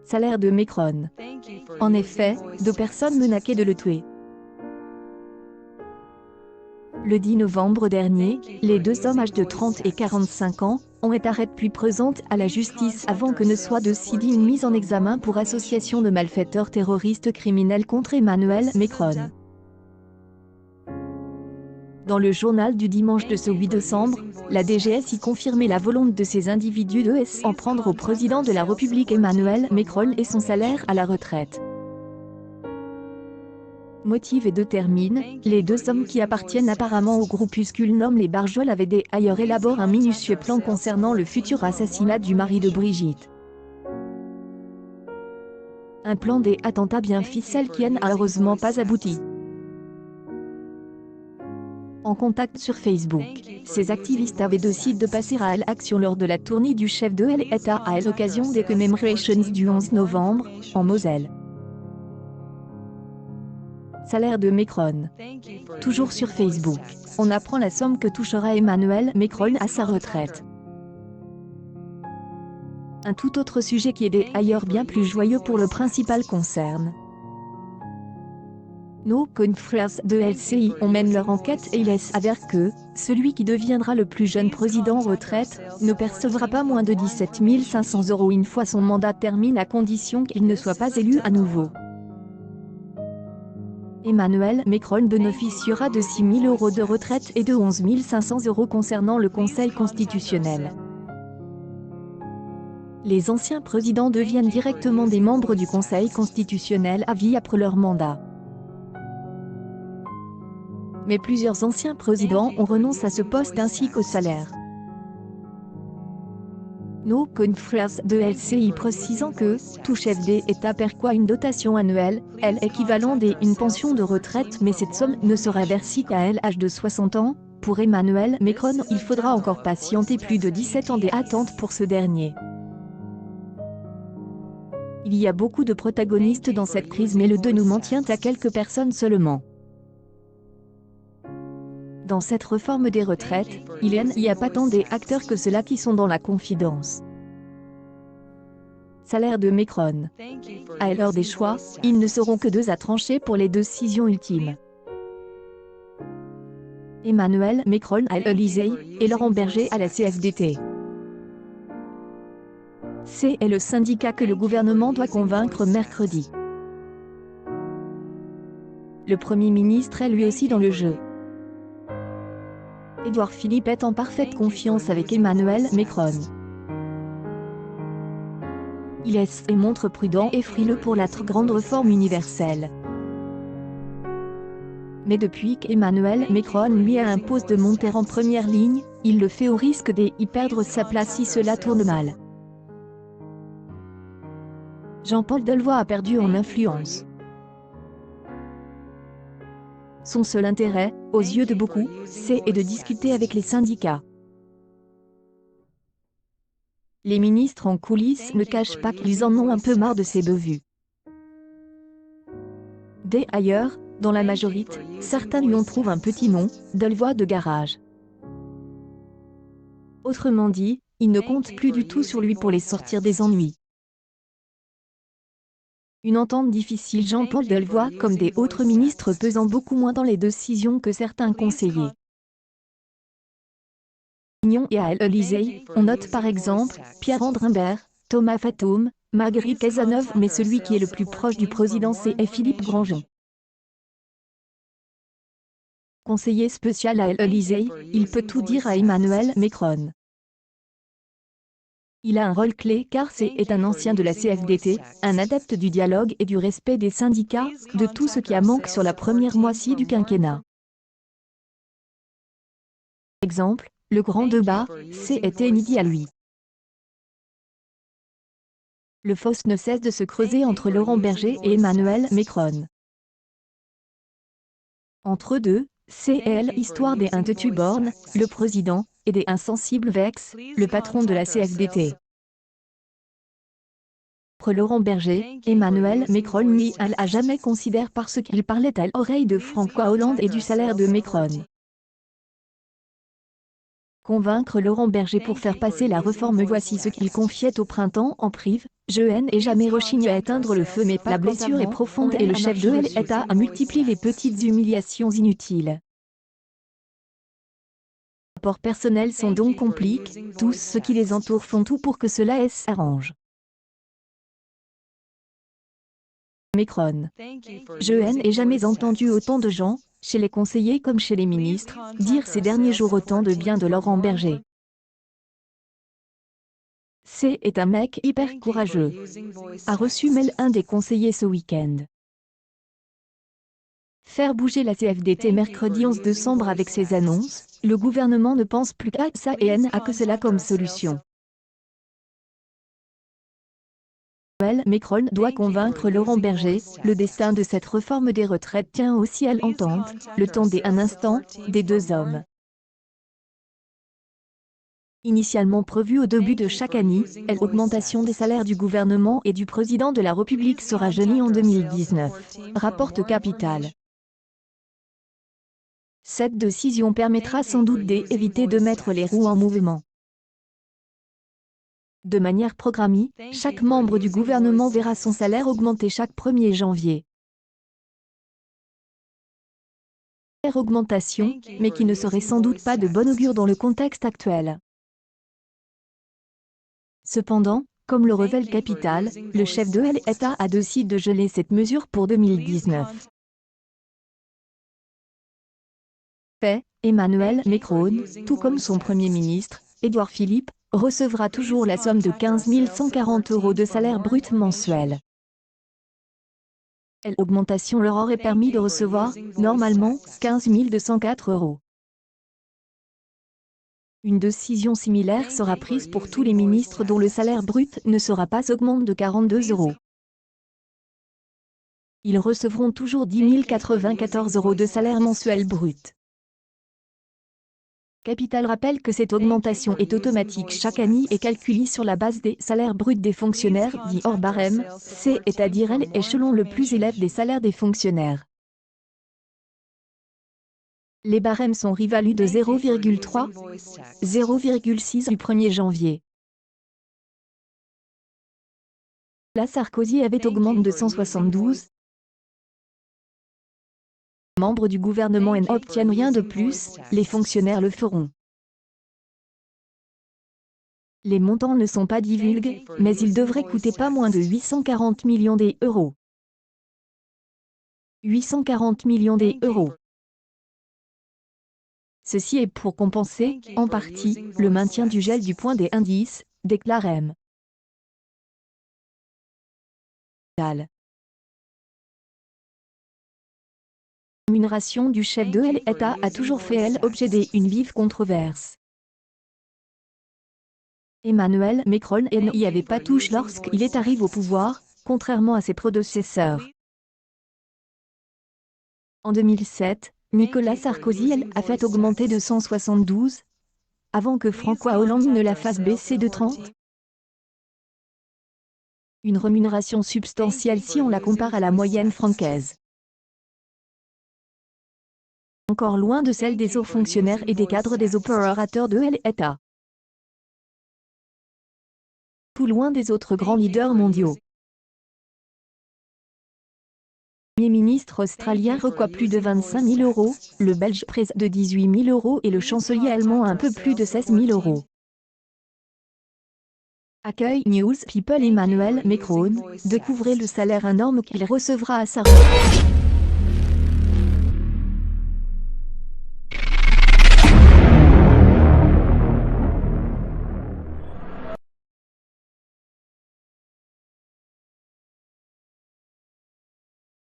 Salaire de Macron. En effet, 2 personnes menaçaient de le tuer. Le 10 novembre dernier, les 2 hommes âgés de 30 et 45 ans ont été arrêtés puis présentés à la justice avant que ne soit décidée une mise en examen pour association de malfaiteurs terroristes criminels contre Emmanuel Macron. Dans le journal du dimanche de ce 8 décembre, la DGS y confirmait la volonté de ces individus de s'en prendre au président de la République Emmanuel Macron et son salaire à la retraite. Motive et détermine, les 2 hommes qui appartiennent apparemment au groupuscule nommé les Barjols avaient d'ailleurs élaboré un minutieux plan concernant le futur assassinat du mari de Brigitte. Un plan des attentats bien ficelé qui n'a heureusement pas abouti. En contact sur Facebook, ces activistes avaient décidé de passer à l'action lors de la tournée du chef de l'État à l'occasion des commémorations du 11 novembre, en Moselle. Salaire de Macron. Toujours sur Facebook, on apprend la somme que touchera Emmanuel Macron à sa retraite. Un tout autre sujet qui est d'ailleurs bien plus joyeux pour le principal concerne. Nos confrères de LCI ont mené leur enquête et il s'avère que celui qui deviendra le plus jeune président en retraite ne percevra pas moins de 17 500 € une fois son mandat terminé à condition qu'il ne soit pas élu à nouveau. Emmanuel Macron bénéficiera de 6 000 € de retraite et de 11 500 € concernant le Conseil constitutionnel. Les anciens présidents deviennent directement des membres du Conseil constitutionnel à vie après leur mandat. Mais plusieurs anciens présidents ont renoncé à ce poste ainsi qu'au salaire. Nos confrères de LCI précisant que tout chef d'État perçoit une dotation annuelle, elle équivalent à une pension de retraite, mais cette somme ne sera versée qu'à l'âge de 60 ans. Pour Emmanuel Macron, il faudra encore patienter plus de 17 ans d'attente pour ce dernier. Il y a beaucoup de protagonistes dans cette crise, mais le dénouement tient à quelques personnes seulement. Dans cette réforme des retraites, il n'y a pas tant d'acteurs que ceux-là qui sont dans la confidence. Salaire de Macron. À l'heure des choix, ils ne seront que 2 à trancher pour les décisions ultimes. Emmanuel Macron à l'Élysée et Laurent Berger à la CFDT. C'est le syndicat que le gouvernement doit convaincre mercredi. Le Premier ministre est lui aussi dans le jeu. Édouard Philippe est en parfaite confiance avec Emmanuel Macron. Il est et montre prudent et frileux pour la trop grande réforme universelle. Mais depuis qu'Emmanuel Macron lui a imposé de monter en première ligne, il le fait au risque d'y perdre sa place si cela tourne mal. Jean-Paul Delevoye a perdu en influence. Son seul intérêt, aux yeux de beaucoup, c'est de discuter avec les syndicats. Les ministres en coulisses ne cachent pas qu'ils en ont un peu marre de ces bevues. D'ailleurs, dans la majorité, certains lui en trouvent un petit nom, Delevoye de garage. Autrement dit, ils ne comptent plus du tout sur lui pour les sortir des ennuis. Une entente difficile, Jean-Paul Delevoye comme des autres ministres pesant beaucoup moins dans les décisions que certains conseillers. Et à l'Élysée, on note par exemple Pierre-André Imbert, Thomas Fatoum, Marguerite Cazeneuve, mais celui qui est le plus proche du président c'est Philippe Grandjean. Conseiller spécial à l'Élysée, il peut tout dire à Emmanuel Macron. Il a un rôle clé car c'est un ancien de la CFDT, un adepte du dialogue et du respect des syndicats, de tout ce qui a manqué sur la première moitié du quinquennat. Exemple, le grand débat, c'était inédit à lui. Le fosse ne cesse de se creuser entre Laurent Berger et Emmanuel Macron. Entre eux deux, c'est l'histoire des Borne, le président, et des insensibles Vex, le patron de la CFDT. Pour Laurent Berger, Emmanuel Macron n'y a jamais considéré parce qu'il parlait à l'oreille de François Hollande et du salaire de Macron. Convaincre Laurent Berger pour faire passer la réforme. Voici ce qu'il confiait au printemps en prive. Je n'ai jamais rechigné à éteindre le feu, mais la blessure est profonde et le chef de l'État a multiplié les petites humiliations inutiles. Les rapports personnels sont donc compliques, tous ceux qui les entourent font tout pour que cela s'arrange. Macron. Je n'ai jamais entendu autant de gens, chez les conseillers comme chez les ministres, dire ces derniers jours autant de bien de Laurent Berger. C'est un mec hyper courageux. A reçu mail un des conseillers ce week-end. Faire bouger la CFDT mercredi 11 décembre avec ses annonces, le gouvernement ne pense plus qu'à ça et n'a que cela comme solution. Macron doit convaincre Laurent Berger, le destin de cette réforme des retraites tient aussi à l'entente, le temps un instant, des deux hommes. Initialement prévue au début de chaque année, l'augmentation des salaires du gouvernement et du président de la République sera gelée en 2019, rapporte Capital. Cette décision permettra sans doute d'éviter de mettre les roues en mouvement. De manière programmée, chaque membre du gouvernement verra son salaire augmenter chaque 1er janvier. Augmentation, mais qui ne serait sans doute pas de bon augure dans le contexte actuel. Cependant, comme le révèle Capital, le chef de l'État a décidé de geler cette mesure pour 2019. Emmanuel Macron, tout comme son Premier ministre, Édouard Philippe, recevra toujours la somme de 15 140 € de salaire brut mensuel. L'augmentation leur aurait permis de recevoir, normalement, 15 204 €. Une décision similaire sera prise pour tous les ministres dont le salaire brut ne sera pas augmenté de 42 €. Ils recevront toujours 10 094 € de salaire mensuel brut. Capital rappelle que cette augmentation est automatique chaque année et calculée sur la base des salaires bruts des fonctionnaires dits hors barème, c'est-à-dire l'échelon le plus élevé des salaires des fonctionnaires. Les barèmes sont réévalués de 0,3, 0,6 du 1er janvier. La Sarkozy avait augmenté de 172. Membres du gouvernement n'obtiennent rien de plus, les fonctionnaires le feront. Les montants ne sont pas divulgués, mais ils devraient coûter pas moins de 840 millions d'euros. 840 millions d'euros. Ceci est pour compenser, en partie, le maintien du gel du point des indices, déclare M. La rémunération du chef de l'État a toujours fait l'objet d'une vive controverse. Emmanuel Macron n'y avait pas touché lorsqu'il est arrivé au pouvoir, contrairement à ses prédécesseurs. En 2007, Nicolas Sarkozy a fait augmenter de 172, avant que François Hollande ne la fasse baisser de 30. Une rémunération substantielle si on la compare à la moyenne française. Encore loin de celle des hauts fonctionnaires et des cadres des opérateurs de l'État. Tout loin des autres grands leaders mondiaux. Le Premier ministre australien reçoit plus de 25 000 €, le Belge près de 18 000 € et le chancelier allemand un peu plus de 16 000 €. Accueil News People. Emmanuel Macron, découvrez le salaire énorme qu'il recevra à sa retraite.